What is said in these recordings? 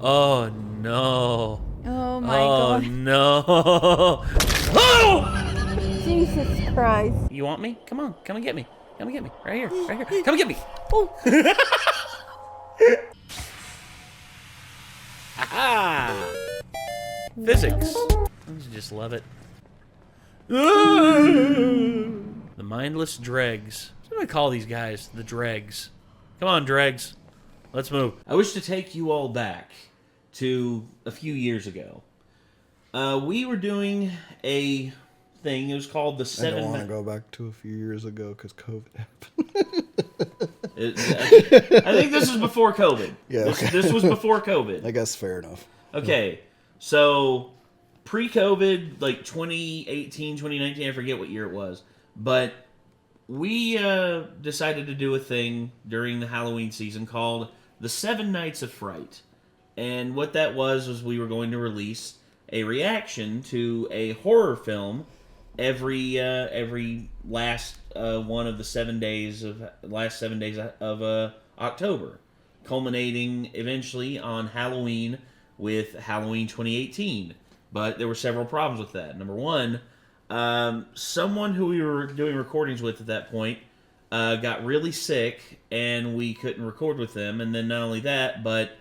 Oh no. Oh my god. Oh no. Oh! Jesus Christ. You want me? Come on. Come and get me. Come and get me. Right here. Right here. Come and get me. Oh. Ah! Physics. Don't you just love it? The mindless dregs. What do I call these guys? The dregs. Come on, dregs. Let's move. I wish to take you all back to a few years ago. We were doing a thing. It was called the I don't want to go back to a few years ago because COVID happened. I think this was before COVID. Yeah, okay. This was before COVID. I guess fair enough. Okay, so pre-COVID, like 2018, 2019, I forget what year it was, but we decided to do a thing during the Halloween season called the 7 Nights of Fright. And what that was we were going to release a reaction to a horror film every last one of the 7 days of October, culminating eventually on Halloween with Halloween 2018. But there were several problems with that. Number one, someone who we were doing recordings with at that point got really sick, and we couldn't record with them. And then not only that, but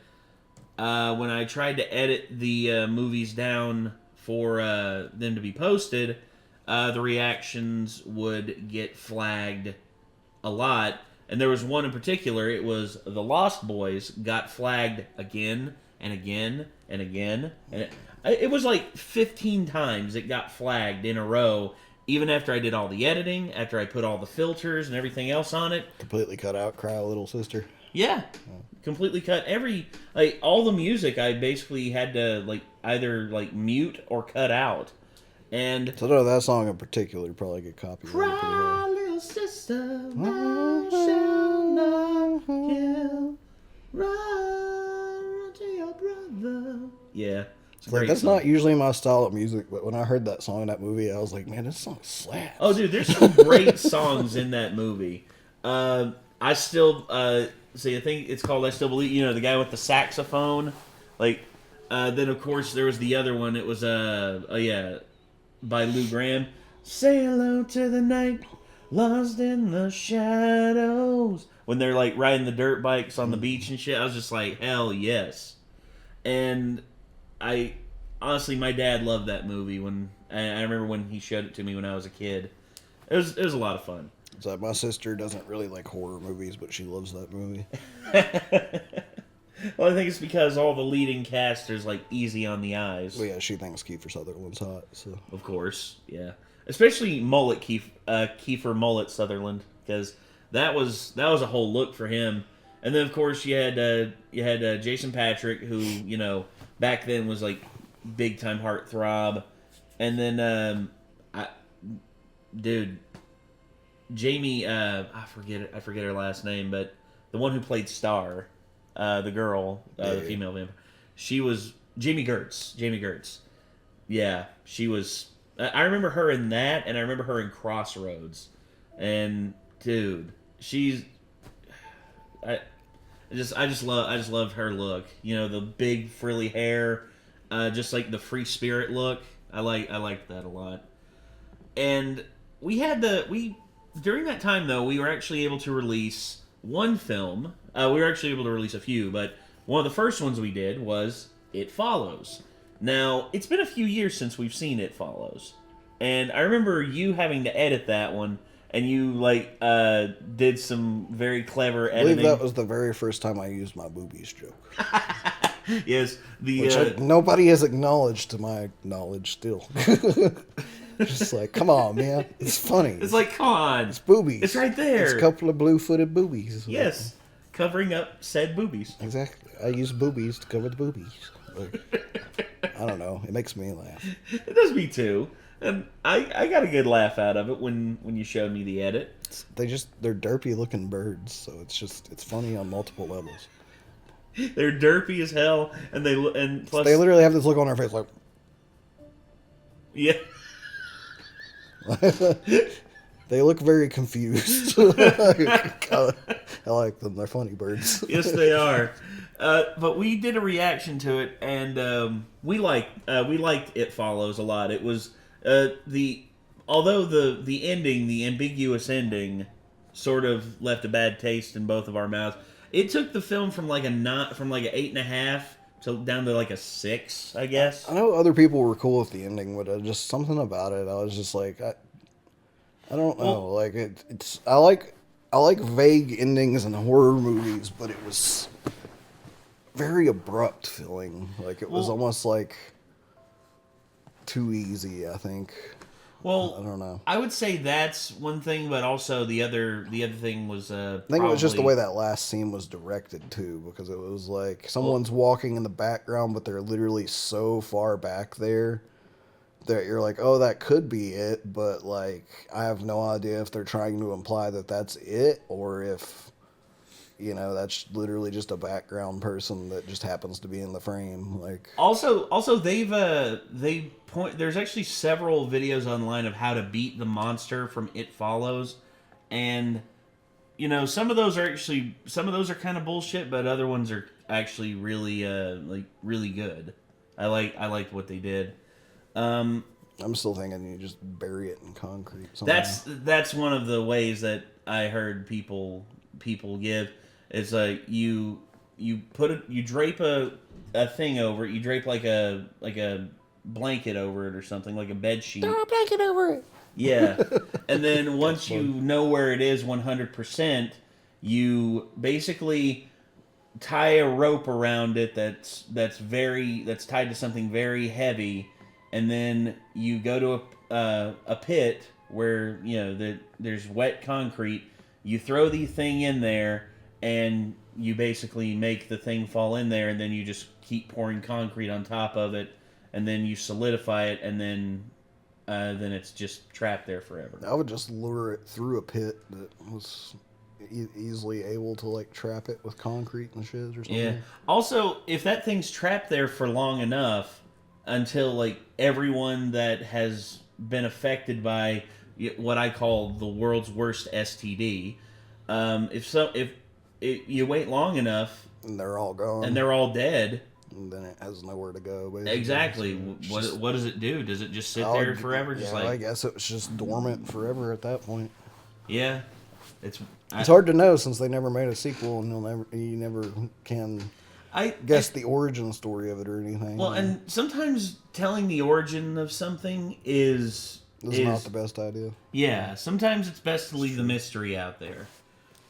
when I tried to edit the movies down for them to be posted, the reactions would get flagged a lot. And there was one in particular, it was The Lost Boys got flagged again and again and again. And it was like 15 times it got flagged in a row, even after I did all the editing, after I put all the filters and everything else on it. Completely cut out Cry Little Sister. Yeah. Completely cut all the music I basically had to either mute or cut out. And so no, that song in particular probably get copyrighted. Cry little sister, thou shalt not kill. Run to your brother. Yeah. It's like, that's not usually my style of music, but when I heard that song in that movie, I was like, man, this song slaps. Oh, dude, there's some great songs in that movie. I still see. I think it's called "I Still Believe." You know, the guy with the saxophone. Then of course there was the other one. It was by Lou Gramm. Say hello to the night, lost in the shadows. When they're riding the dirt bikes on the beach and shit, I was just like, hell yes. And honestly, my dad loved that movie. When I remember when he showed it to me when I was a kid. It was a lot of fun. It's like my sister doesn't really like horror movies, but she loves that movie. Well, I think it's because all the leading cast is easy on the eyes. Well, yeah, she thinks Kiefer Sutherland's hot. So of course, yeah, especially mullet Kiefer Mullet Sutherland, because that was a whole look for him. And then of course you had Jason Patric, who back then was big time heartthrob, and then Jamie, I forget her last name, but the one who played Star, the girl, the female vampire, she was Jamie Gertz. Yeah, she was. I remember her in that, and I remember her in Crossroads. And dude, I just love her look. The big frilly hair, just like the free spirit look. I liked that a lot. And during that time though, we were actually able to release one film. We were actually able to release a few, but one of the first ones we did was It Follows. Now, it's been a few years since we've seen It Follows. And I remember you having to edit that one, and you did some very clever editing. I believe that was the very first time I used my boobies joke. Yes, which nobody has acknowledged to my knowledge still. Just like, come on, man. It's funny. It's like, come on. It's boobies. It's right there. It's a couple of blue-footed boobies. Yes. Covering up said boobies. Exactly. I use boobies to cover the boobies. I don't know. It makes me laugh. It does me too. And I got a good laugh out of it when you showed me the edit. They're derpy looking birds, so it's funny on multiple levels. They're derpy as hell, and plus they literally have this look on their face like, yeah. They look very confused. I like them. They're funny birds. Yes, they are. But we did a reaction to it, and we liked It Follows a lot. It was although the ending, the ambiguous ending, sort of left a bad taste in both of our mouths. It took the film from like an 8.5 to down to like a 6, I guess. I know other people were cool with the ending, but just something about it, I was just like, I don't know. Well, like it's I like vague endings in horror movies, but it was very abrupt feeling. Like it was almost like too easy, I think. Well, I don't know. I would say that's one thing, but also the other thing was I think it was just the way that last scene was directed too, because it was like someone's walking in the background, but they're literally so far back there that you're like, oh, that could be it, but like I have no idea if they're trying to imply that that's it or if that's literally just a background person that just happens to be in the frame. Like also there's actually several videos online of how to beat the monster from It Follows, and some of those are kind of bullshit, but other ones are actually really really good. I liked what they did. I'm still thinking you just bury it in concrete somehow. That's one of the ways that I heard people give. It's like you drape a thing over it. You drape like a blanket over it or something, like a bed sheet. Throw a blanket over it. Yeah. And then once you know where it is 100%, you basically tie a rope around it that's tied to something very heavy, and then you go to a pit where there's wet concrete. You throw the thing in there, and you basically make the thing fall in there, and then you just keep pouring concrete on top of it, and then you solidify it, and then it's just trapped there forever. I would just lure it through a pit that was easily able to like trap it with concrete and shit or something. Yeah. Also, if that thing's trapped there for long enough, until like everyone that has been affected by what I call the world's worst STD, if you wait long enough, and they're all gone, and they're all dead, and then it has nowhere to go. Basically. Exactly. What does it do? Does it just sit there forever? I guess it was just dormant forever at that point. Yeah, it's hard to know since they never made a sequel, and you never can guess the origin story of it or anything. Well, and sometimes telling the origin of something is not the best idea. Yeah, sometimes it's best to leave the mystery out there.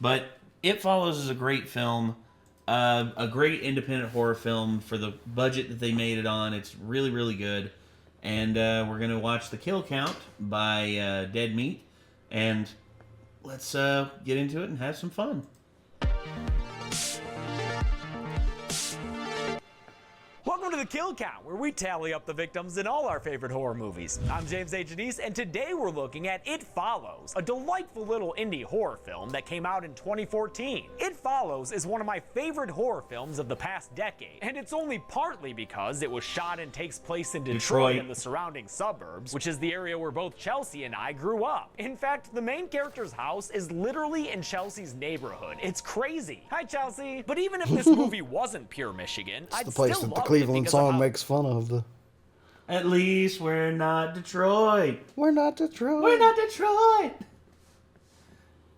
But It Follows is a great film, a great independent horror film for the budget that they made it on. It's really, really good. And we're going to watch The Kill Count by Dead Meat. And let's get into it and have some fun. Welcome to The Kill Count, where we tally up the victims in all our favorite horror movies. I'm James A. Janice, and today we're looking at It Follows, a delightful little indie horror film that came out in 2014. It Follows is one of my favorite horror films of the past decade, and it's only partly because it was shot and takes place in Detroit and the surrounding suburbs, which is the area where both Chelsea and I grew up. In fact, the main character's house is literally in Chelsea's neighborhood. It's crazy. Hi, Chelsea. But even if this movie wasn't pure Michigan, I'd still love it. Cleveland song makes fun of the. At least we're not Detroit. We're not Detroit. We're not Detroit.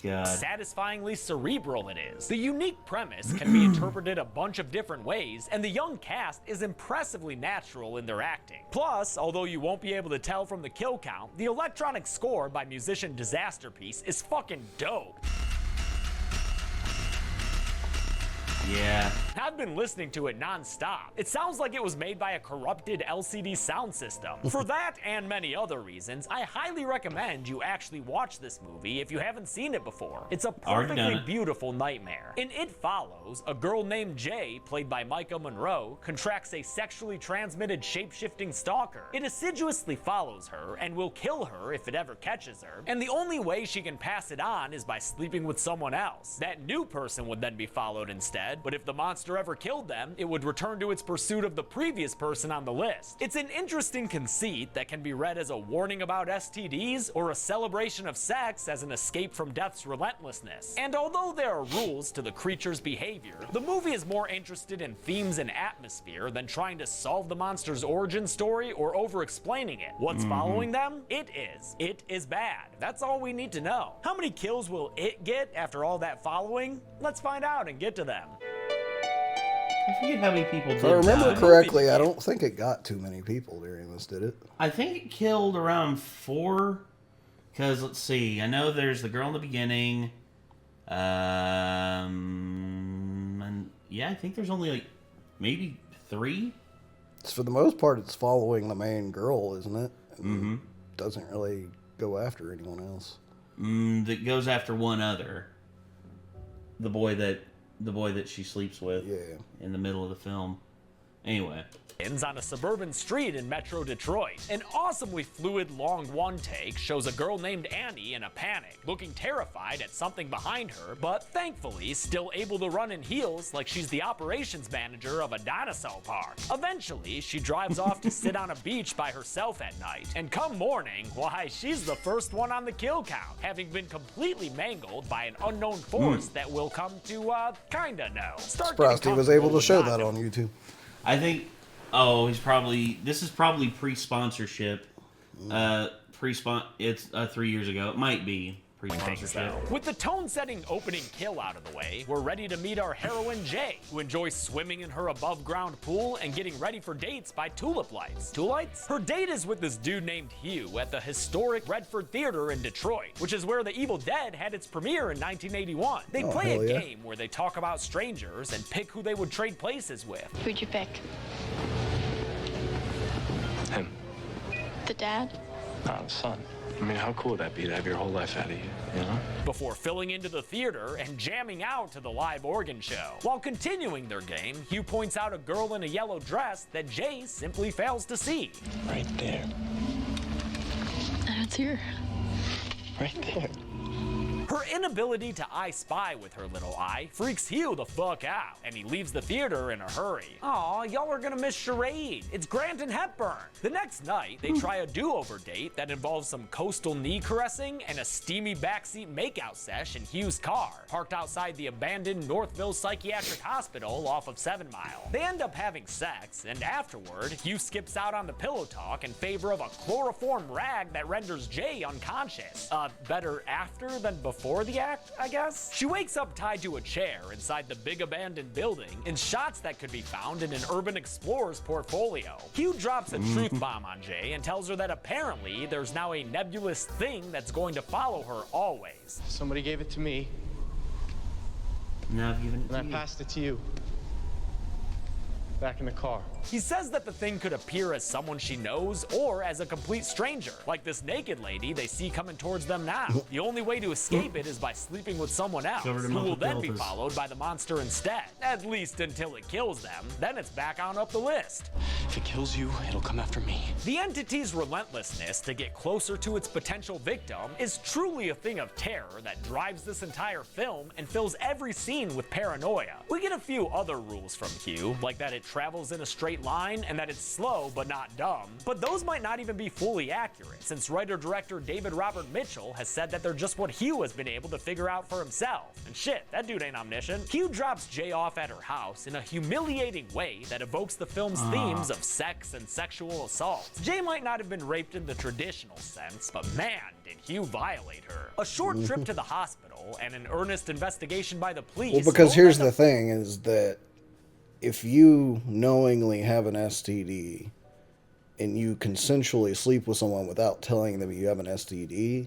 God. Satisfyingly cerebral it is. The unique premise can be interpreted a bunch of different ways, and the young cast is impressively natural in their acting. Plus, although you won't be able to tell from the kill count, the electronic score by musician Disasterpiece is fucking dope. Yeah. I've been listening to it non-stop. It sounds like it was made by a corrupted LCD sound system. For that and many other reasons, I highly recommend you actually watch this movie if you haven't seen it before. It's a perfectly beautiful nightmare. In It Follows, a girl named Jay, played by Micah Monroe, contracts a sexually transmitted shape-shifting stalker. It assiduously follows her and will kill her if it ever catches her, and the only way she can pass it on is by sleeping with someone else. That new person would then be followed instead, dead, but if the monster ever killed them, it would return to its pursuit of the previous person on the list. It's an interesting conceit that can be read as a warning about STDs or a celebration of sex as an escape from death's relentlessness. And although there are rules to the creature's behavior, the movie is more interested in themes and atmosphere than trying to solve the monster's origin story or over-explaining it. What's following them? It is bad. That's all we need to know. How many kills will it get after all that following? Let's find out and get to them. I forget how many people did If I remember die. correctly, I don't think it got too many people during this, did it? I think it killed around 4. Because, let's see, I know there's the girl in the beginning. And yeah, I think there's only like maybe 3. For the most part, it's following the main girl, isn't it? And doesn't really go after anyone else. That goes after one other. The boy that she sleeps with. Yeah. In the middle of the film. Anyway. Ends on a suburban street in Metro Detroit. An awesomely fluid long one take shows a girl named Annie in a panic, looking terrified at something behind her, but thankfully still able to run in heels like she's the operations manager of a dinosaur park. Eventually, she drives off to sit on a beach by herself at night, and come morning, why, she's the first one on the kill count, having been completely mangled by an unknown force that we'll come to, kinda know. Surprised he was able to show that on YouTube. I think... this is probably pre-sponsorship. It's 3 years ago. It might be pre-sponsorship. With the tone-setting opening kill out of the way, we're ready to meet our heroine Jay, who enjoys swimming in her above-ground pool and getting ready for dates by tulip lights. Tulights? Her date is with this dude named Hugh at the historic Bradford Theater in Detroit, which is where The Evil Dead had its premiere in 1981. They play a game where they talk about strangers and pick who they would trade places with. Who'd you pick? Him. The dad? Not the son. I mean, how cool would that be to have your whole life out of you, you know? Before filling into the theater and jamming out to the live organ show. While continuing their game, Hugh points out a girl in a yellow dress that Jay simply fails to see. Right there. That's here. Right there. Her inability to I Spy with her little eye freaks Hugh the fuck out, and he leaves the theater in a hurry. Aw, y'all are gonna miss Charade. It's Grant and Hepburn. The next night, they try a do-over date that involves some coastal knee caressing and a steamy backseat makeout sesh in Hugh's car, parked outside the abandoned Northville Psychiatric Hospital off of 7 Mile. They end up having sex, and afterward, Hugh skips out on the pillow talk in favor of a chloroform rag that renders Jay unconscious. Better after than before the act, I guess? She wakes up tied to a chair inside the big abandoned building in shots that could be found in an urban explorer's portfolio. Hugh drops a truth bomb on Jay and tells her that apparently there's now a nebulous thing that's going to follow her always. Somebody gave it to me, Now I've given it and to I you. passed it to you. Back in the car. He says that the thing could appear as someone she knows or as a complete stranger, like this naked lady they see coming towards them now. The only way to escape it is by sleeping with someone else, Covered in who will muffled then be pelters. followed by the monster instead. At least until it kills them, then it's back on up the list. If it kills you, it'll come after me. The entity's relentlessness to get closer to its potential victim is truly a thing of terror that drives this entire film and fills every scene with paranoia. We get a few other rules from Hugh, like that it travels in a straight line and that it's slow but not dumb. But those might not even be fully accurate, since writer-director David Robert Mitchell has said that they're just what Hugh has been able to figure out for himself. And shit, that dude ain't omniscient. Hugh drops Jay off at her house in a humiliating way that evokes the film's themes of sex and sexual assault. Jay might not have been raped in the traditional sense, but man, did Hugh violate her. A short trip to the hospital and an earnest investigation by the police. Well, because both here's end the up- thing is that if you knowingly have an STD and you consensually sleep with someone without telling them you have an STD,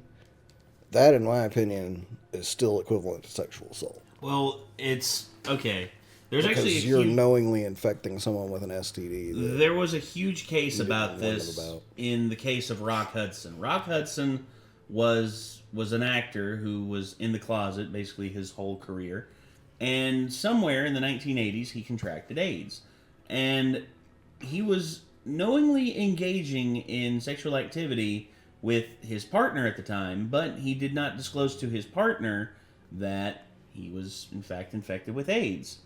that, in my opinion, is still equivalent to sexual assault. Well, it's okay. There's Because actually a you're huge, knowingly infecting someone with an STD. there was a huge case You about didn't warn this them about. in the case of Rock Hudson. Rock Hudson was an actor who was in the closet basically his whole career. And somewhere in the 1980s, he contracted AIDS. And he was knowingly engaging in sexual activity with his partner at the time, but he did not disclose to his partner that he was, in fact, infected with AIDS.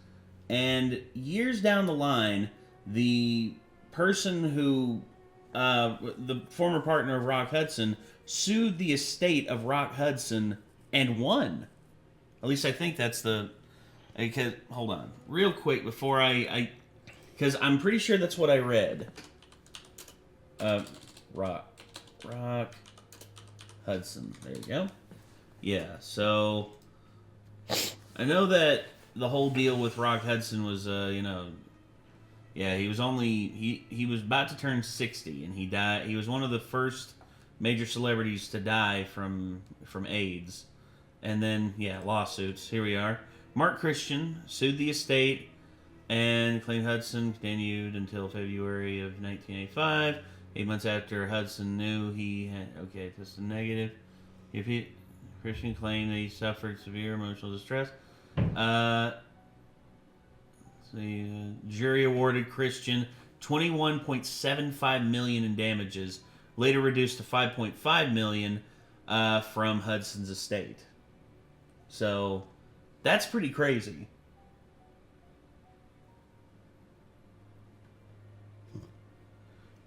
And years down the line, the person who, the former partner of Rock Hudson, sued the estate of Rock Hudson and won. At least I think that's the... Hold on. Real quick before because I'm pretty sure that's what I read. Rock Hudson. There you go. Yeah, so... I know that the whole deal with Rock Hudson was, yeah, he was about to turn 60, and he died. He was one of the first major celebrities to die from AIDS. And then, yeah, lawsuits. Here we are. Mark Christian sued the estate and claimed Hudson continued until February of 1985. 8 months after Hudson knew he had, tested negative. Christian claimed that he suffered severe emotional distress. The jury awarded Christian $21.75 million in damages, later reduced to $5.5 million from Hudson's estate. So that's pretty crazy.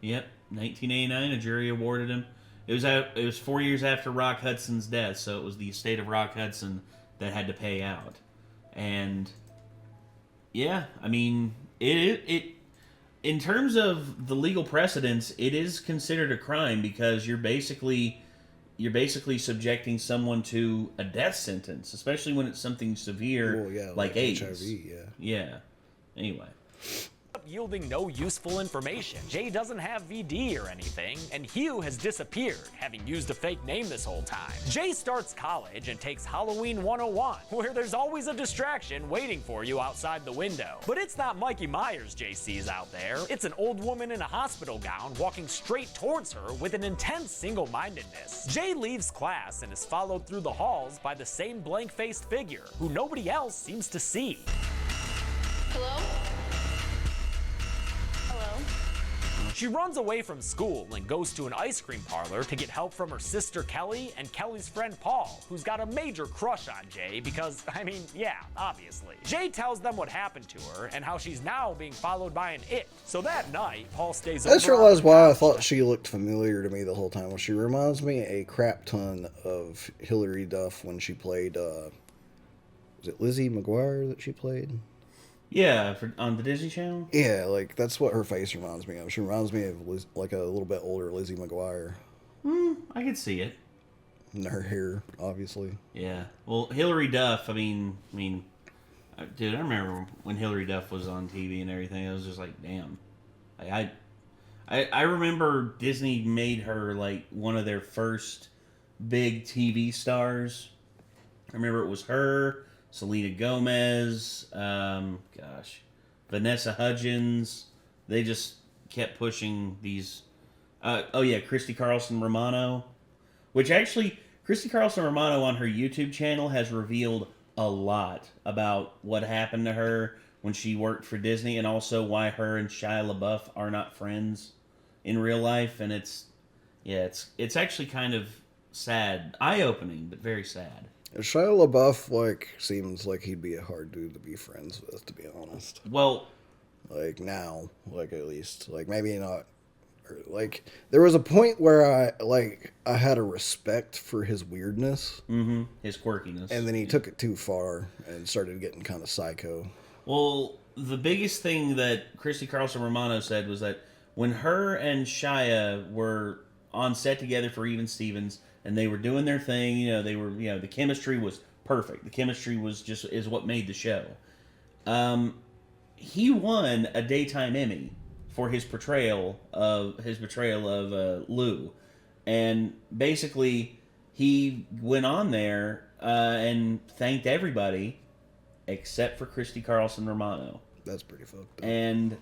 Yep, 1989, a jury awarded him. It was 4 years after Rock Hudson's death, so it was the estate of Rock Hudson that had to pay out. And yeah, I mean, it in terms of the legal precedents, it is considered a crime because you're basically subjecting someone to a death sentence, especially when it's something severe like AIDS. HIV, Yeah. Anyway. Yielding no useful information. Jay doesn't have VD or anything, and Hugh has disappeared, having used a fake name this whole time. Jay starts college and takes Halloween 101, where there's always a distraction waiting for you outside the window. But it's not Mikey Myers Jay sees out there. It's an old woman in a hospital gown walking straight towards her with an intense single-mindedness. Jay leaves class and is followed through the halls by the same blank-faced figure, who nobody else seems to see. Hello? She runs away from school and goes to an ice cream parlor to get help from her sister Kelly and Kelly's friend Paul, who's got a major crush on Jay because, I mean, yeah, obviously. Jay tells them what happened to her and how she's now being followed by an it. So that night, Paul stays over. I just realized why I thought she looked familiar to me the whole time. Well, she reminds me a crap ton of Hilary Duff when she played, was it Lizzie McGuire that she played? Yeah, on the Disney Channel? Yeah, like, that's what her face reminds me of. She reminds me of, like, a little bit older Lizzie McGuire. I could see it. And her hair, obviously. Yeah. Well, Hilary Duff, I mean, dude, I remember when Hilary Duff was on TV and everything. I was just like, damn. I remember Disney made her, like, one of their first big TV stars. I remember it was her, Selena Gomez, Vanessa Hudgens. They just kept pushing these. Christy Carlson Romano. Which actually, Christy Carlson Romano on her YouTube channel has revealed a lot about what happened to her when she worked for Disney, and also why her and Shia LaBeouf are not friends in real life. And it's actually kind of sad, eye-opening, but very sad. Shia LaBeouf, like, seems like he'd be a hard dude to be friends with, to be honest. Well, like, now, like, at least. Like, maybe not. Or, like, there was a point where I had a respect for his weirdness. Mm-hmm. His quirkiness. And then he took it too far and started getting kind of psycho. Well, the biggest thing that Christy Carlson Romano said was that when her and Shia were on set together for Even Stevens, and they were doing their thing, the chemistry was perfect. The chemistry is what made the show. He won a Daytime Emmy for his portrayal of Lou. And basically, he went on there and thanked everybody except for Christy Carlson Romano. That's pretty fucked up. And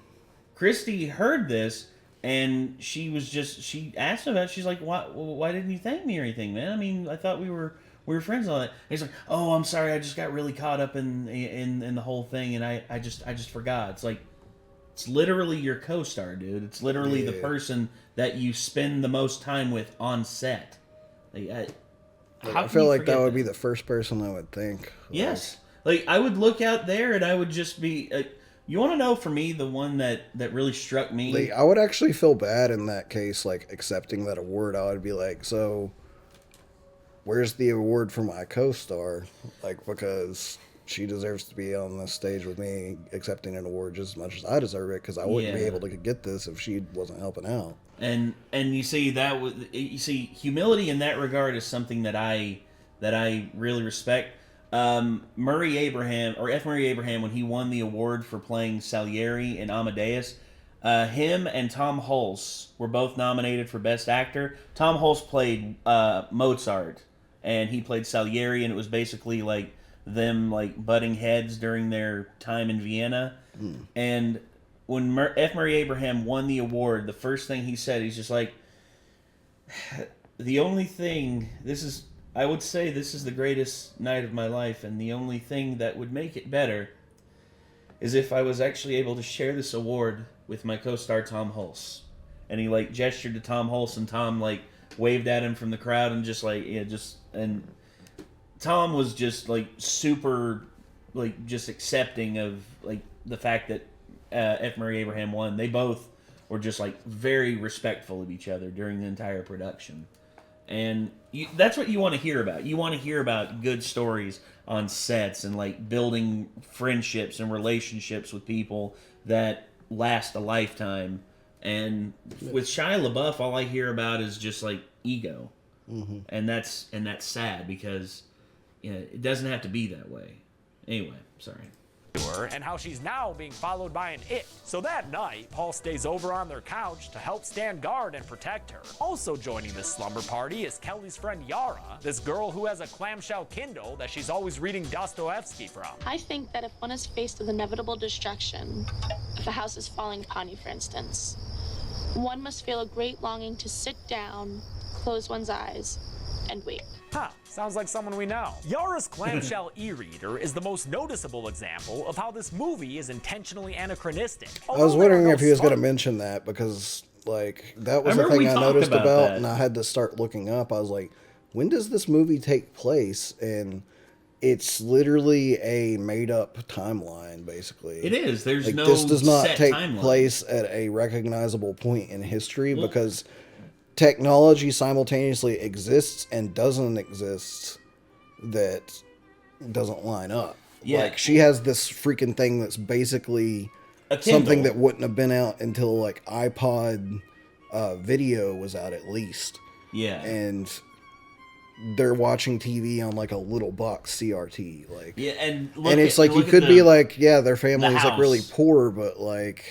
Christy heard this, and she asked him about it. She's like, why didn't you thank me or anything, man? I mean, I thought we were friends and all that. And he's like, oh, I'm sorry, I just got really caught up in the whole thing, and I just forgot. It's like, it's literally your co-star, dude. It's literally the person that you spend the most time with on set. Like, I feel like that would be the first person I would think. Yes. Like, I would look out there and I would just be... you want to know, for me, the one that really struck me? Like, I would actually feel bad in that case, like, accepting that award. I would be like, so, where's the award for my co-star? Like, because she deserves to be on this stage with me accepting an award just as much as I deserve it, because I wouldn't be able to get this if she wasn't helping out. And you see, humility in that regard is something that I really respect. Murray Abraham, when he won the award for playing Salieri in Amadeus, him and Tom Hulce were both nominated for Best Actor. Tom Hulce played Mozart, and he played Salieri, and it was basically like them like butting heads during their time in Vienna. And when F. Murray Abraham won the award, the first thing he said, he's just like, the only thing, I would say this is the greatest night of my life, and the only thing that would make it better is if I was actually able to share this award with my co-star Tom Hulce. And he like gestured to Tom Hulce, and Tom like waved at him from the crowd, and and Tom was just like super like just accepting of like the fact that F. Murray Abraham won. They both were just like very respectful of each other during the entire production. And that's what you want to hear about. You want to hear about good stories on sets and like building friendships and relationships with people that last a lifetime. And with Shia LaBeouf, all I hear about is just like ego, and that's sad because it doesn't have to be that way. Anyway, sorry. And how she's now being followed by an it. So that night, Paul stays over on their couch to help stand guard and protect her. Also joining this slumber party is Kelly's friend Yara, this girl who has a clamshell Kindle that she's always reading Dostoevsky from. I think that if one is faced with inevitable destruction, if a house is falling upon you, for instance, one must feel a great longing to sit down, close one's eyes, and wait. Huh, sounds like someone we know. Yara's clamshell e-reader is the most noticeable example of how this movie is intentionally anachronistic. I was wondering if he was going to mention that, because like that was the thing I noticed about, and I had to start looking up. I was like, when does this movie take place? And it's literally a made-up timeline, basically. It is. There's like, no this does not set take timeline. place at a recognizable point in history, because technology simultaneously exists and doesn't exist that doesn't line up. Yeah. Like, she has this freaking thing that's basically A Kindle. something that wouldn't have been out until like iPod video was out at least. Yeah. And they're watching TV on like a little box CRT. Like, Yeah, and it's like you could be like, yeah, their family is like really house. poor, but like...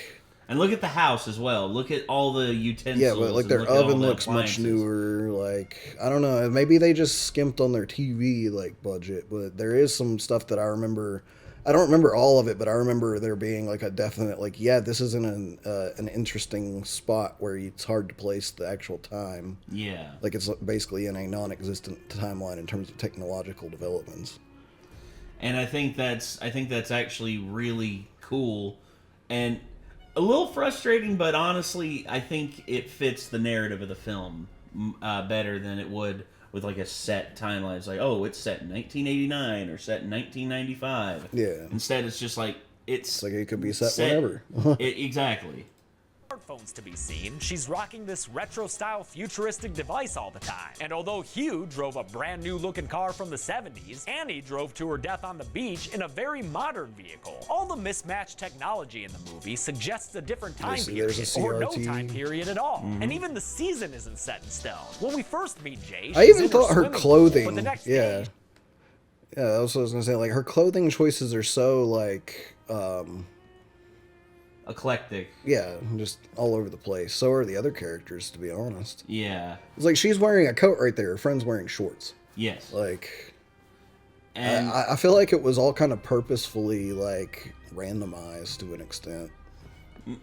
And look at the house as well. Look at all the utensils. Yeah, but like and their look at all oven the looks much appliances. newer. Like, I don't know. Maybe they just skimped on their TV like budget, but there is some stuff that I remember. I don't remember all of it, but I remember there being like a definite like, yeah, this is in an interesting spot where it's hard to place the actual time. Yeah. Like it's basically in a non-existent timeline in terms of technological developments. And I think that's actually really cool and a little frustrating, but honestly, I think it fits the narrative of the film better than it would with like a set timeline. It's like, oh, it's set in 1989 or set in 1995. Yeah. Instead, it's just like it's like it could be set whenever. Exactly. Smartphones to be seen, she's rocking this retro-style futuristic device all the time. And although Hugh drove a brand new looking car from the 70s, Annie drove to her death on the beach in a very modern vehicle. All the mismatched technology in the movie suggests a different time period, or no time period at all. And even the season isn't set in stone. When we first meet Jay, I even thought her swimming clothing, pool, but the next yeah. day, Yeah, that's what I was gonna say. Like her clothing choices are so like Eclectic. yeah, just all over the place. So are the other characters, to be honest. Yeah. It's like she's wearing a coat right there. Her friend's wearing shorts. Yes. Like, And I feel like it was all kind of purposefully like randomized to an extent.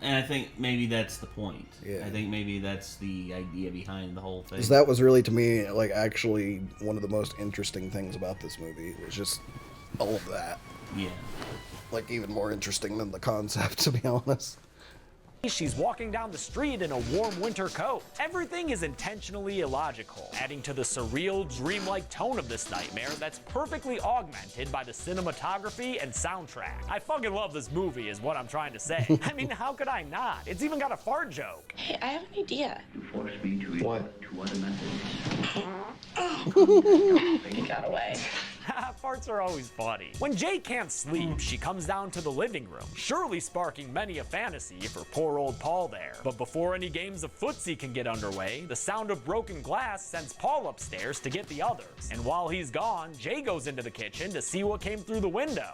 And I think maybe that's the point. Yeah. I think maybe that's the idea behind the whole thing. Because that was really, to me, like actually one of the most interesting things about this movie was just all of that. Yeah. Like even more interesting than the concept, to be honest. She's walking down the street in a warm winter coat. Everything is intentionally illogical, adding to the surreal, dreamlike tone of this nightmare that's perfectly augmented by the cinematography and soundtrack. I fucking love this movie is what I'm trying to say. I mean, how could I not? It's even got a fart joke. Hey, I have an idea. You forced me to What? to other methods. He got away. Farts are always funny. When Jay can't sleep, she comes down to the living room, surely sparking many a fantasy for poor old Paul there. But before any games of footsie can get underway, the sound of broken glass sends Paul upstairs to get the others. And while he's gone, Jay goes into the kitchen to see what came through the window.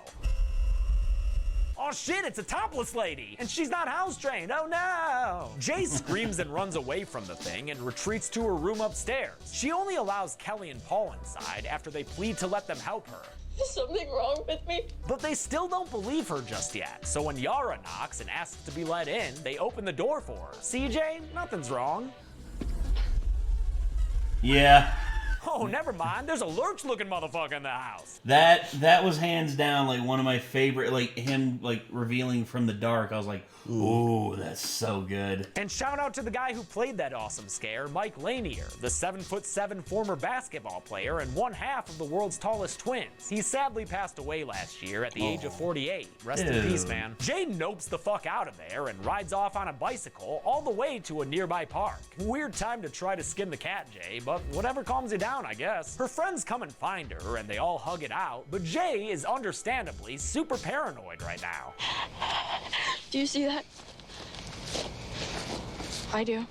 Oh shit, it's a topless lady! And she's not house trained, oh no! Jay screams and runs away from the thing and retreats to her room upstairs. She only allows Kelly and Paul inside after they plead to let them help her. Is something wrong with me? But they still don't believe her just yet. So when Yara knocks and asks to be let in, they open the door for her. CJ, nothing's wrong. Yeah. Oh, never mind. There's a lurch-looking motherfucker in the house. That was hands down like one of my favorite, like him like revealing from the dark. I was like, ooh, that's so good. And shout out to the guy who played that awesome scare, Mike Lanier, the 7'7" former basketball player and one half of the world's tallest twins. He sadly passed away last year at the age of 48. Rest in peace, man. Jay nopes the fuck out of there and rides off on a bicycle all the way to a nearby park. Weird time to try to skin the cat, Jay, but whatever calms you down, I guess. Her friends come and find her and they all hug it out, but Jay is understandably super paranoid right now. Do you see that? I do.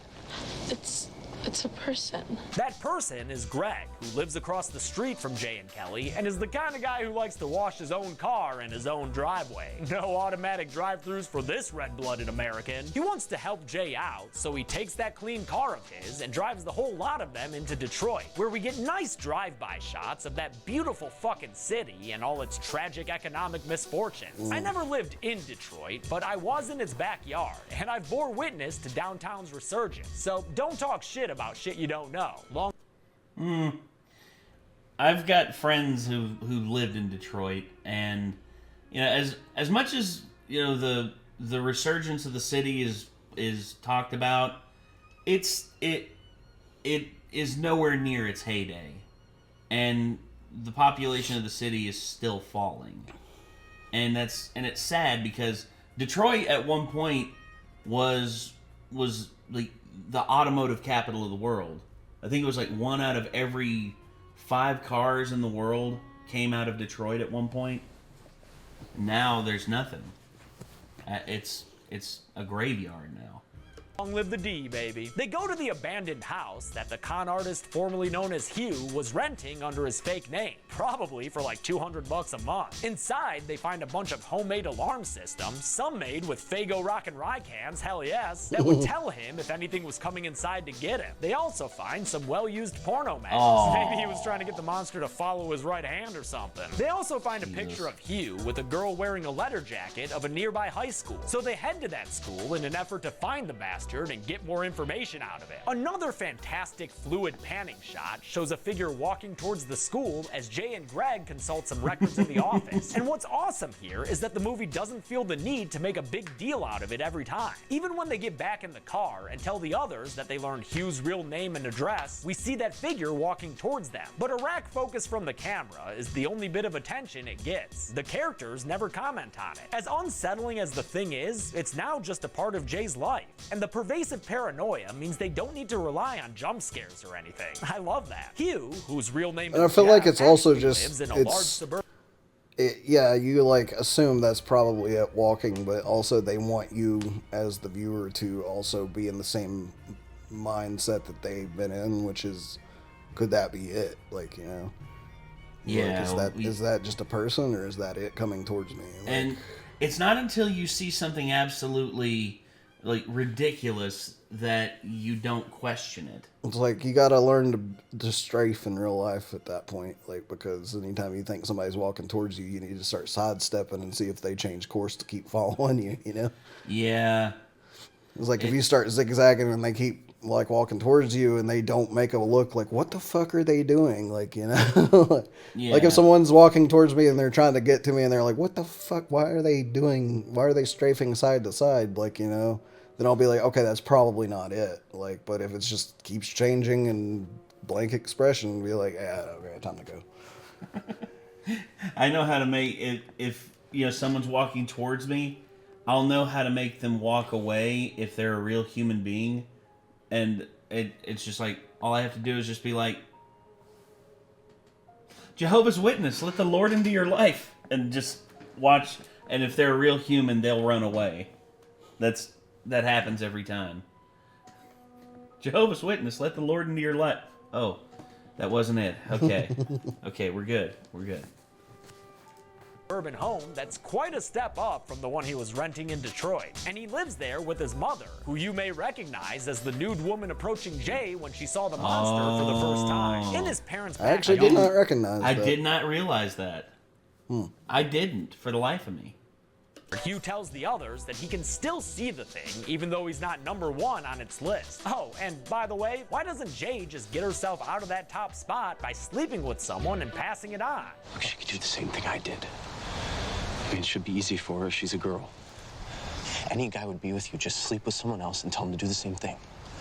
It's a person. That person is Greg, who lives across the street from Jay and Kelly and is the kind of guy who likes to wash his own car in his own driveway. No automatic drive-thrus for this red-blooded American. He wants to help Jay out, so he takes that clean car of his and drives the whole lot of them into Detroit, where we get nice drive-by shots of that beautiful fucking city and all its tragic economic misfortunes. I never lived in Detroit, but I was in its backyard, and I bore witness to downtown's resurgence. So don't talk shit about shit you don't know. I've got friends who lived in Detroit, and you know, as much as you know the resurgence of the city is talked about, it is nowhere near its heyday, and the population of the city is still falling, and it's sad because Detroit at one point was like the automotive capital of the world. I think it was like 1 out of every 5 cars in the world came out of Detroit at one point. Now there's nothing. It's a graveyard now. Long live the D, baby. They go to the abandoned house that the con artist formerly known as Hugh was renting under his fake name, probably for like $200 a month. Inside, they find a bunch of homemade alarm systems, some made with Faygo Rock and Rye cans, hell yes, that would tell him if anything was coming inside to get him. They also find some well-used porno matches. Aww. Maybe he was trying to get the monster to follow his right hand or something. They also find a picture of Hugh with a girl wearing a letter jacket of a nearby high school. So they head to that school in an effort to find the bastard and get more information out of it. Another fantastic fluid panning shot shows a figure walking towards the school as Jay and Greg consult some records in the office. And what's awesome here is that the movie doesn't feel the need to make a big deal out of it every time. Even when they get back in the car and tell the others that they learned Hugh's real name and address, we see that figure walking towards them. But a rack focus from the camera is the only bit of attention it gets. The characters never comment on it. As unsettling as the thing is, it's now just a part of Jay's life. And the pervasive paranoia means they don't need to rely on jump scares or anything. I love that. Hugh, whhose real name is And I feel like it's also just lives in a large suburban. Yeah, you like assume that's probably it walking, but also they want you as the viewer to also be in the same mindset that they've been in, which is, could that be it? Like, you know, Yeah. like, is that just a person, or is that it coming towards me? Like, And it's not until you see something absolutely like ridiculous that you don't question it. it's like you gotta learn to strafe in real life at that point, like, because anytime you think somebody's walking towards you, you need to start sidestepping and see if they change course to keep following you. You know, Yeah. it's like if you start zigzagging and they keep like walking towards you and they don't make a look like, what the fuck are they doing? Like, you know, Yeah. like if someone's walking towards me and they're trying to get to me and they're like, what the fuck? Why are they strafing side to side? Like, you know, then I'll be like, okay, that's probably not it. Like, but if it just keeps changing and blank expression, be like, yeah, okay, time to go. I know how to make it. If someone's walking towards me, I'll know how to make them walk away if they're a real human being, and it's just like all I have to do is just be like, Jehovah's Witness, let the Lord into your life, and just watch. And if they're a real human, they'll run away. That happens every time. Jehovah's Witness, let the Lord into your life. Oh, that wasn't it. Okay. Okay, we're good. We're good. Urban home that's quite a step up from the one he was renting in Detroit. And he lives there with his mother, who you may recognize as the nude woman approaching Jay when she saw the monster for the first time. In his parents' I actually did not recognize that. I did not realize that. I didn't, for the life of me. Hugh tells the others that he can still see the thing, even though he's not number 1 on its list. Oh, and by the way, why doesn't Jay just get herself out of that top spot by sleeping with someone and passing it on? Look, she could do the same thing I did. I mean, it should be easy for her. She's a girl. Any guy would be with you. Just sleep with someone else and tell him to do the same thing.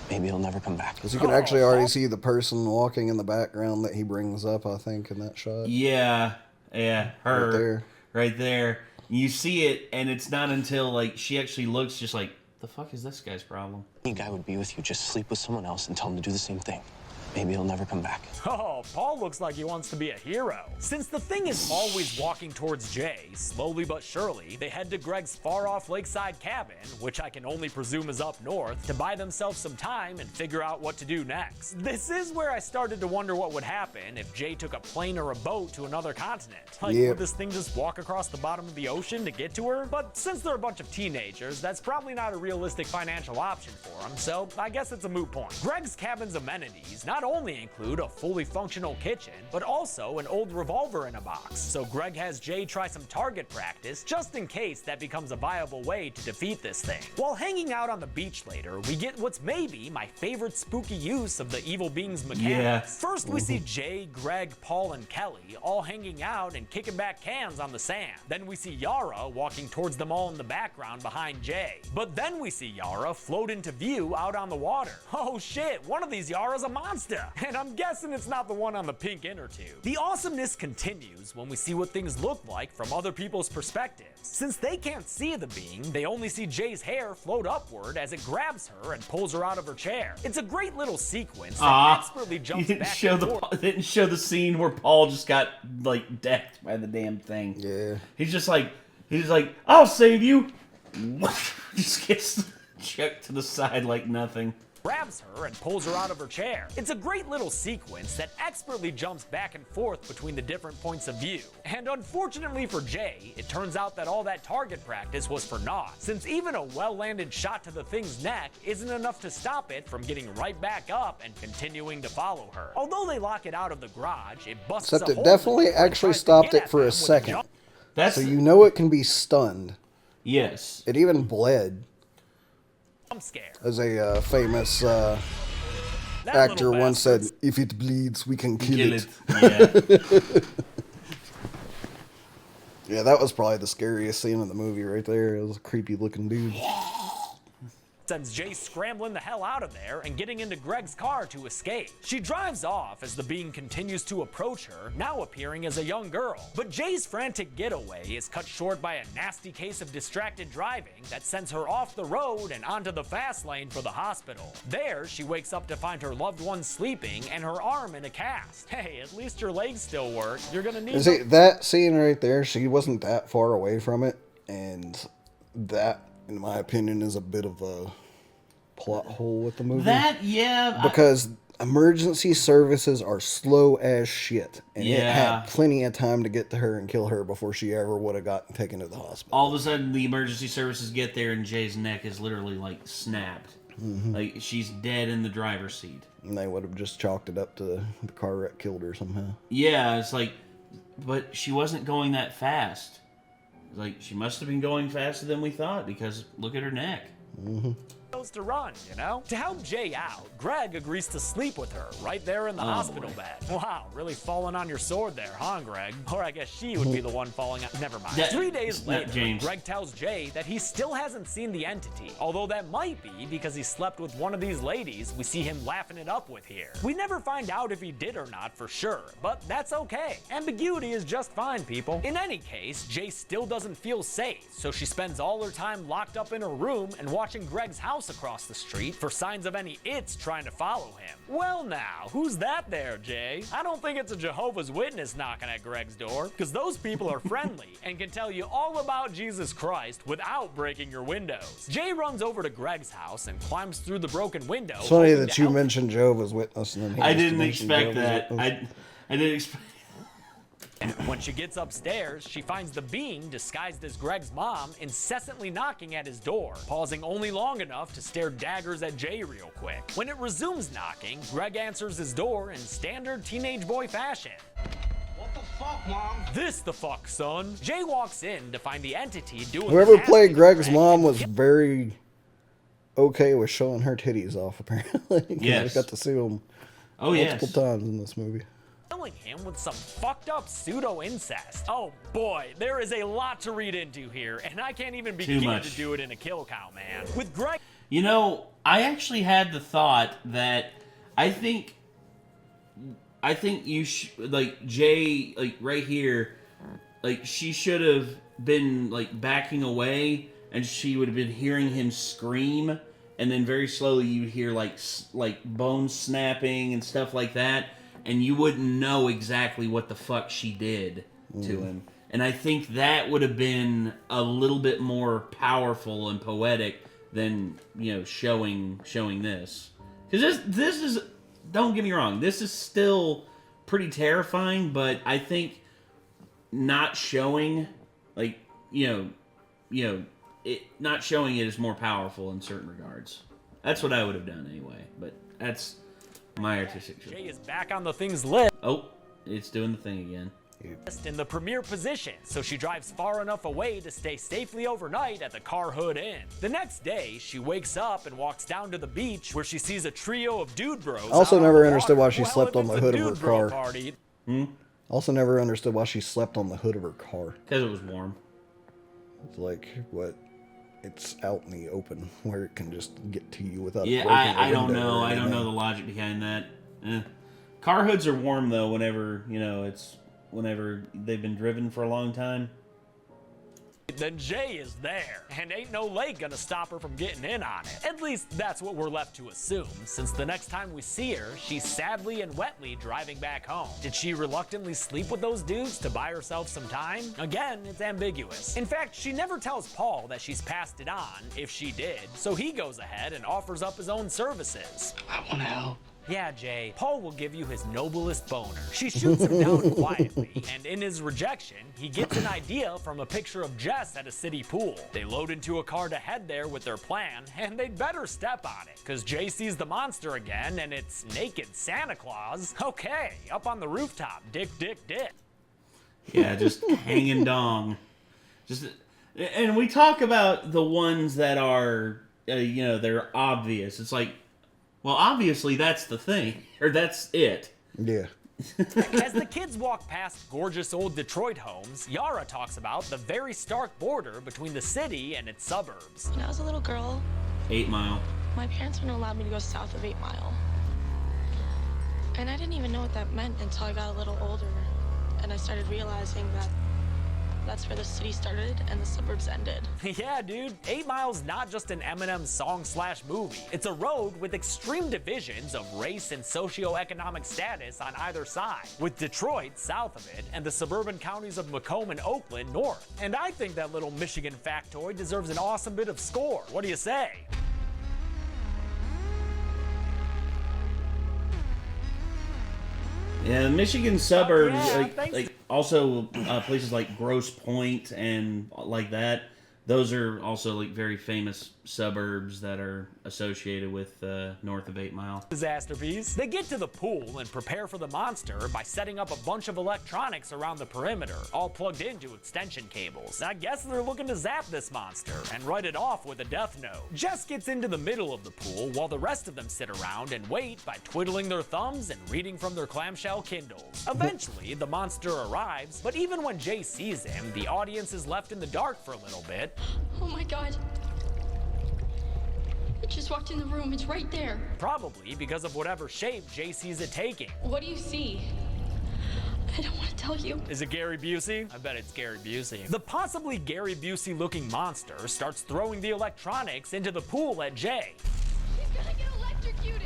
Maybe he'll never come back. Because you can actually already see the person walking in the background that he brings up, I think, in that shot. Yeah, her. Right there. Right there. You see it, and it's not until, like, she actually looks just like, the fuck is this guy's problem? Any guy would be with you. Just sleep with someone else and tell him to do the same thing. Maybe he'll never come back. Oh, Paul looks like he wants to be a hero. Since the thing is always walking towards Jay, slowly but surely, they head to Greg's far-off lakeside cabin, which I can only presume is up north, to buy themselves some time and figure out what to do next. This is where I started to wonder what would happen if Jay took a plane or a boat to another continent. Like, would this thing just walk across the bottom of the ocean to get to her? But since they're a bunch of teenagers, that's probably not a realistic financial option for them, so I guess it's a moot point. Greg's cabin's amenities not only include a fully functional kitchen, but also an old revolver in a box. So Greg has Jay try some target practice just in case that becomes a viable way to defeat this thing. While hanging out on the beach later, we get what's maybe my favorite spooky use of the evil being's mechanics. Yeah. First, we see Jay, Greg, Paul, and Kelly all hanging out and kicking back cans on the sand. Then we see Yara walking towards them all in the background behind Jay. But then we see Yara float into view out on the water. Oh shit, one of these Yara's a monster. And I'm guessing it's not the one on the pink inner tube. The awesomeness continues when we see what things look like from other people's perspectives. Since they can't see the being, they only see Jay's hair float upward as it grabs her and pulls her out of her chair. It's a great little sequence that expertly jumps back and forth. Didn't show the scene where Paul just got, like, decked by the damn thing. Yeah. He's just like, I'll save you. Just gets chucked to the side like nothing. Grabs her and pulls her out of her chair. It's a great little sequence that expertly jumps back and forth between the different points of view. And unfortunately for Jay, it turns out that all that target practice was for naught, since even a well-landed shot to the thing's neck isn't enough to stop it from getting right back up and continuing to follow her. Although they lock it out of the garage, it busts Except a it hole definitely in the door and actually tries to stopped get it at for them a with second. jump. That's So you know it can be stunned. Yes. It even bled. I'm scared. As a famous That actor little once said, bastard's if it bleeds, we can kill it. Yeah. Yeah, that was probably the scariest scene in the movie right there. It was a creepy looking dude. sends Jay scrambling the hell out of there and getting into Greg's car to escape. She drives off as the being continues to approach her, now appearing as a young girl. But Jay's frantic getaway is cut short by a nasty case of distracted driving that sends her off the road and onto the fast lane for the hospital. There, she wakes up to find her loved one sleeping and her arm in a cast. Hey, at least your legs still work. You're gonna need See, that scene right there, she wasn't that far away from it, and that, in my opinion, is a bit of a plot hole with the movie. That, yeah. Because emergency services are slow as shit, and it Yeah. had plenty of time to get to her and kill her before she ever would have gotten taken to the hospital. All of a sudden, the emergency services get there, and Jay's neck is literally, like, snapped. Like, she's dead in the driver's seat. And they would have just chalked it up to the car wreck killed her somehow. Yeah, it's like, but she wasn't going that fast. Like, she must have been going faster than we thought, because look at her neck. to run, you know? To help Jay out, Greg agrees to sleep with her right there in the hospital bed. Wow, really falling on your sword there, huh, Greg? Or I guess she would be the one falling on. Never mind. 3 days later, Greg tells Jay that he still hasn't seen the entity, although that might be because he slept with one of these ladies we see him laughing it up with here. We never find out if he did or not for sure, but that's okay. Ambiguity is just fine, people. In any case, Jay still doesn't feel safe, so she spends all her time locked up in her room and watching Greg's house across the street for signs of any its trying to follow him. Well now, who's that there, Jay? I don't think it's a Jehovah's Witness knocking at Greg's door, because those people are friendly and can tell you all about Jesus Christ without breaking your windows. Jay runs over to Greg's house and climbs through the broken window. It's funny that you mentioned Jehovah's Witness and then I didn't expect that. I didn't expect. When she gets upstairs, she finds the being disguised as Greg's mom incessantly knocking at his door, pausing only long enough to stare daggers at Jay real quick. When it resumes knocking, Greg answers his door in standard teenage boy fashion. What the fuck, Mom? This the fuck, son. Jay walks in to find the entity doing Whoever played Greg's mom was very okay with showing her titties off, apparently. Yes. I got to see them multiple times in this movie. Killing him with some fucked up pseudo incest. Oh boy, there is a lot to read into here, and I can't even begin to do it in a kill count, man. With Greg, you know, I actually had the thought that I think you like Jay, like right here, like she should have been like backing away, and she would have been hearing him scream, and then very slowly you'd hear like bones snapping and stuff like that. And you wouldn't know exactly what the fuck she did to him. And I think that would have been a little bit more powerful and poetic than, you know, showing this. Because this is, don't get me wrong, this is still pretty terrifying, but I think not showing, like, not showing it is more powerful in certain regards. That's what I would have done anyway, but that's my artistic choice. Jay is back on the thing's list. Oh, it's doing the thing again. In the premier position, so she drives far enough away to stay safely overnight at the Carhood Inn. The next day, she wakes up and walks down to the beach where she sees a trio of dude bros. I also never understood why she slept on the hood of her car. Party. Also never understood why she slept on the hood of her car. Because it was warm. It's like, what? It's out in the open where it can just get to you without. Yeah, I don't know. I don't know the logic behind that. Car hoods are warm though. Whenever they've been driven for a long time. Then Jay is there, and ain't no lake gonna stop her from getting in on it. At least that's what we're left to assume, since the next time we see her, she's sadly and wetly driving back home. Did she reluctantly sleep with those dudes to buy herself some time? Again, it's ambiguous. In fact, she never tells Paul that she's passed it on, if she did, so he goes ahead and offers up his own services. I want to help. Yeah, Jay, Paul will give you his noblest boner. She shoots him down quietly, and in his rejection, he gets an idea from a picture of Jess at a city pool. They load into a car to head there with their plan, and they'd better step on it, because Jay sees the monster again, and it's naked Santa Claus. Okay, up on the rooftop, dick. Yeah, just hanging dong. And we talk about the ones that are, they're obvious. It's like, well, obviously that's the thing, or that's it. Yeah. As the kids walk past gorgeous old Detroit homes, Yara talks about the very stark border between the city and its suburbs. When I was a little girl, 8 Mile. my parents wouldn't allow me to go south of 8 Mile. And I didn't even know what that meant until I got a little older. And I started realizing that that's where the city started and the suburbs ended. Yeah, dude, 8 Mile's not just an Eminem song/movie. It's a road with extreme divisions of race and socioeconomic status on either side, with Detroit south of it and the suburban counties of Macomb and Oakland north. And I think that little Michigan factoid deserves an awesome bit of score. What do you say? Yeah, the Michigan suburbs, yeah, also places like Grosse Pointe and like that. Those are also like very famous suburbs that are associated with north of 8 Mile. Disaster piece. They get to the pool and prepare for the monster by setting up a bunch of electronics around the perimeter, all plugged into extension cables. I guess they're looking to zap this monster and write it off with a death note. Jess gets into the middle of the pool while the rest of them sit around and wait by twiddling their thumbs and reading from their clamshell Kindles. Eventually, the monster arrives, but even when Jay sees him, the audience is left in the dark for a little bit. Oh my god. I just walked in the room. It's right there. Probably because of whatever shape Jay sees it taking. What do you see? I don't want to tell you. Is it Gary Busey? I bet it's Gary Busey. The possibly Gary Busey looking monster starts throwing the electronics into the pool at Jay. He's gonna get electrocuted.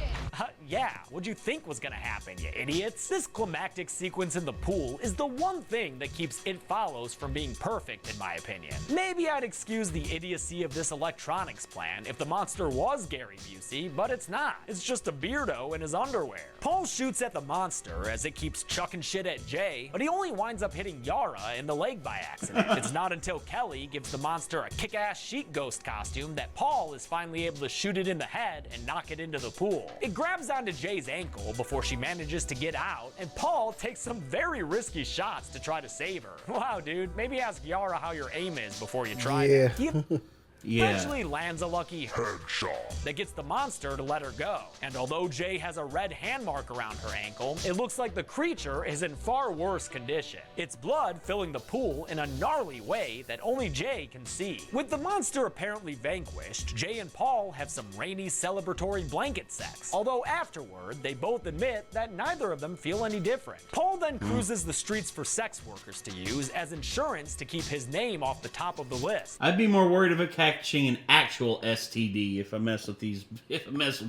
Yeah, what'd you think was gonna happen, you idiots? This climactic sequence in the pool is the one thing that keeps It Follows from being perfect, in my opinion. Maybe I'd excuse the idiocy of this electronics plan if the monster was Gary Busey, but it's not. It's just a beardo in his underwear. Paul shoots at the monster as it keeps chucking shit at Jay, but he only winds up hitting Yara in the leg by accident. It's not until Kelly gives the monster a kick-ass sheet ghost costume that Paul is finally able to shoot it in the head and knock it into the pool. It grabs onto Jay's ankle before she manages to get out, and Paul takes some very risky shots to try to save her. Wow, dude, maybe ask Yara how your aim is before you try it. He eventually lands a lucky headshot that gets the monster to let her go. And although Jay has a red hand mark around her ankle, it looks like the creature is in far worse condition. Its blood filling the pool in a gnarly way that only Jay can see. With the monster apparently vanquished, Jay and Paul have some rainy celebratory blanket sex. Although afterward, they both admit that neither of them feel any different. Paul then cruises the streets for sex workers to use as insurance to keep his name off the top of the list. I'd be more worried about catching an actual STD if I mess with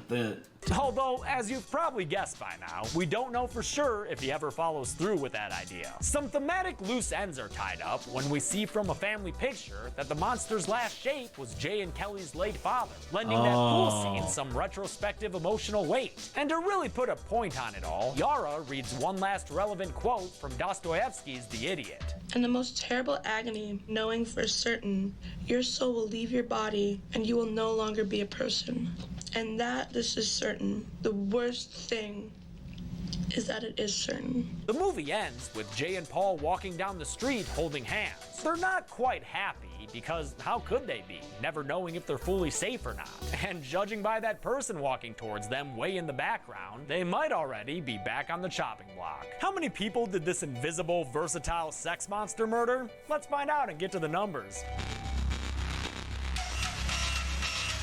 that. Although, as you've probably guessed by now, we don't know for sure if he ever follows through with that idea. Some thematic loose ends are tied up when we see from a family picture that the monster's last shape was Jay and Kelly's late father, lending that pool scene some retrospective emotional weight. And to really put a point on it all, Yara reads one last relevant quote from Dostoevsky's The Idiot. And the most terrible agony, knowing for certain your soul will leave your body and you will no longer be a person. And that this is certain. The worst thing is that it is certain. The movie ends with Jay and Paul walking down the street holding hands. They're not quite happy because how could they be, never knowing if they're fully safe or not? And judging by that person walking towards them way in the background, they might already be back on the chopping block. How many people did this invisible, versatile sex monster murder? Let's find out and get to the numbers.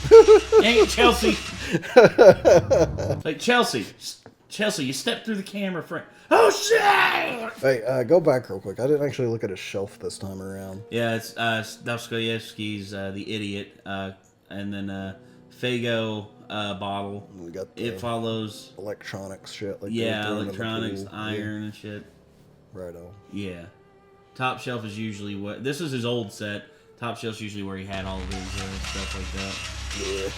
Dang it, Chelsea. Like, Chelsea, you stepped through the camera frame. Oh, shit! Hey, go back real quick. I didn't actually look at his shelf this time around. Yeah, it's Dostoevsky's The Idiot, and then Fago bottle. We got It Follows. Electronics shit. Like Electronics, iron and shit. Right on. Yeah. Top shelf is usually what... This is his old set. Top shelf's usually where he had all of his stuff like that. Yeah.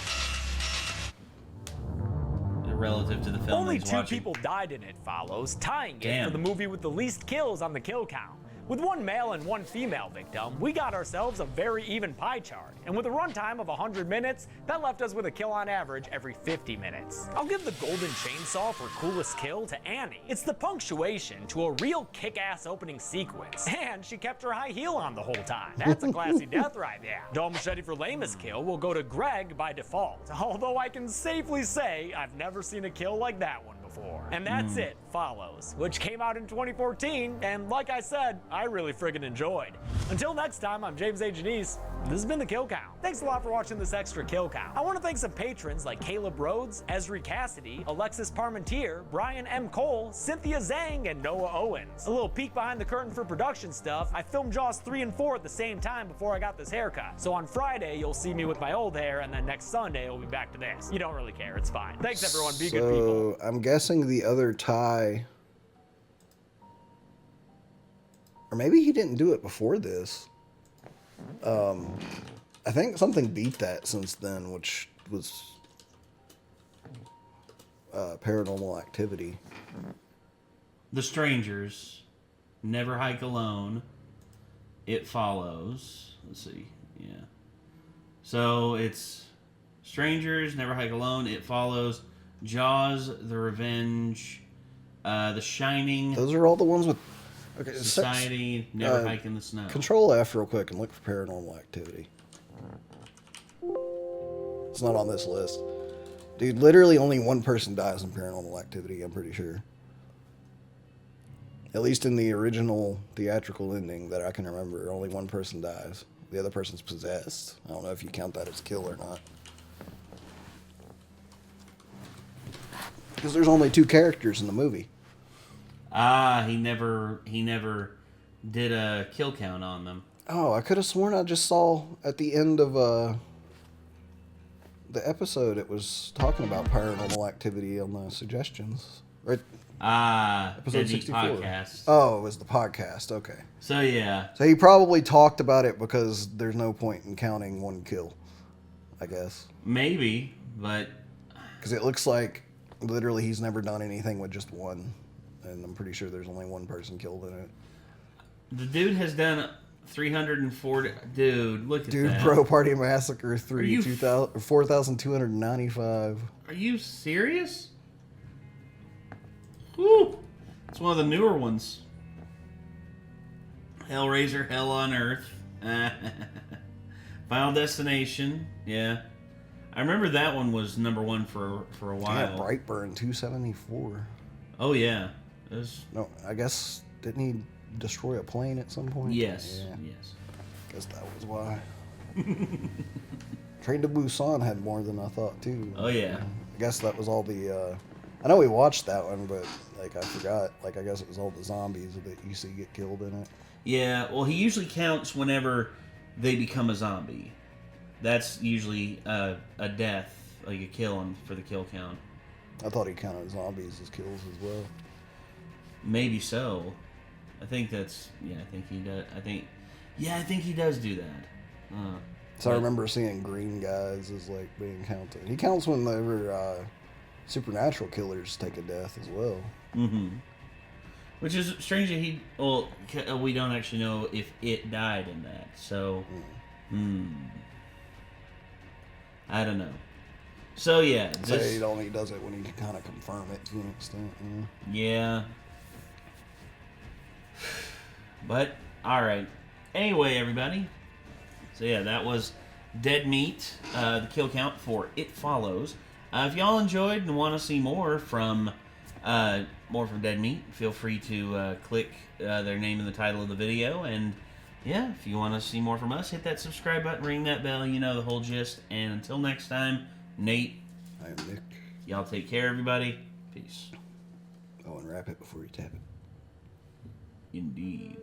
Relative to the film Only he's two watching. people died in It Follows, tying it Damn. for the movie with the least kills on the kill count. With one male and one female victim, we got ourselves a very even pie chart. And with a runtime of 100 minutes, that left us with a kill on average every 50 minutes. I'll give the golden chainsaw for coolest kill to Annie. It's the punctuation to a real kick-ass opening sequence. And she kept her high heel on the whole time. That's a classy death right there. Dull machete for lamest kill will go to Greg by default. Although I can safely say I've never seen a kill like that one before. And that's It Follows, which came out in 2014, and like I said, I really friggin' enjoyed. Until next time, I'm James A. Janice. This has been The Kill Count. Thanks a lot for watching this extra Kill Count. I want to thank some patrons like Caleb Rhodes, Esri Cassidy, Alexis Parmentier, Brian M. Cole, Cynthia Zhang, and Noah Owens. A little peek behind the curtain for production stuff. I filmed Jaws 3 and 4 at the same time before I got this haircut. So on Friday, you'll see me with my old hair, and then next Sunday, we'll be back to this. You don't really care, it's fine. Thanks everyone, be good people. I'm guessing the other tie, or maybe he didn't do it before this. I think something beat that since then, which was Paranormal Activity. The Strangers, Never Hike Alone, It Follows. Let's see, yeah. So it's Strangers, Never Hike Alone, It Follows, Jaws, The Revenge, The Shining. Those are all the ones with... Okay, Society, Never Hike in the Snow. Control F real quick and look for Paranormal Activity. It's not on this list. Dude, literally only one person dies in Paranormal Activity, I'm pretty sure. At least in the original theatrical ending that I can remember, only one person dies. The other person's possessed. I don't know if you count that as kill or not. Because there's only 2 characters in the movie. Ah, he never did a kill count on them. Oh, I could have sworn I just saw at the end of the episode it was talking about Paranormal Activity on the suggestions. Right? Episode 64. Podcast. Oh, it was the podcast. Okay. So, yeah. So he probably talked about it because there's no point in counting one kill, I guess. Maybe, but... Because it looks like literally he's never done anything with just one. And I'm pretty sure there's only one person killed in it. The dude has done 340... Dude, look at that. Dude, Pro Party Massacre 3, 4,295. Are you serious? Woo! It's one of the newer ones. Hellraiser, Hell on Earth. Final Destination. Yeah. I remember that one was number 1 for a while. Yeah, Brightburn 274. Oh, yeah. It was... No, I guess, didn't he destroy a plane at some point? Yes. Yeah. Yes. Guess that was why. Train to Busan had more than I thought, too. Oh, yeah. I guess that was all the... I know we watched that one, but like I forgot. Like I guess it was all the zombies that you see get killed in it. Yeah, well, he usually counts whenever they become a zombie. That's usually a death, like a kill for the kill count. I thought he counted zombies as kills as well. Maybe so. I think that's... Yeah, I think he does. I think he does do that. So I remember seeing green guys as like being counted. He counts whenever supernatural killers take a death as well. Mm-hmm. Which is strange that we don't actually know if it died in that. So, I don't know. So, yeah. So he only does it when he can kind of confirm it to an extent. Yeah. But, alright. Anyway, everybody. So, yeah, that was Dead Meat, the kill count for It Follows. If y'all enjoyed and want to see more from Dead Meat, feel free to click their name in the title of the video. And yeah, if you want to see more from us, hit that subscribe button, ring that bell, you know the whole gist. And until next time, Nate. I am Nick. Y'all take care, everybody. Peace. Oh, and wrap it before you tap it. Indeed.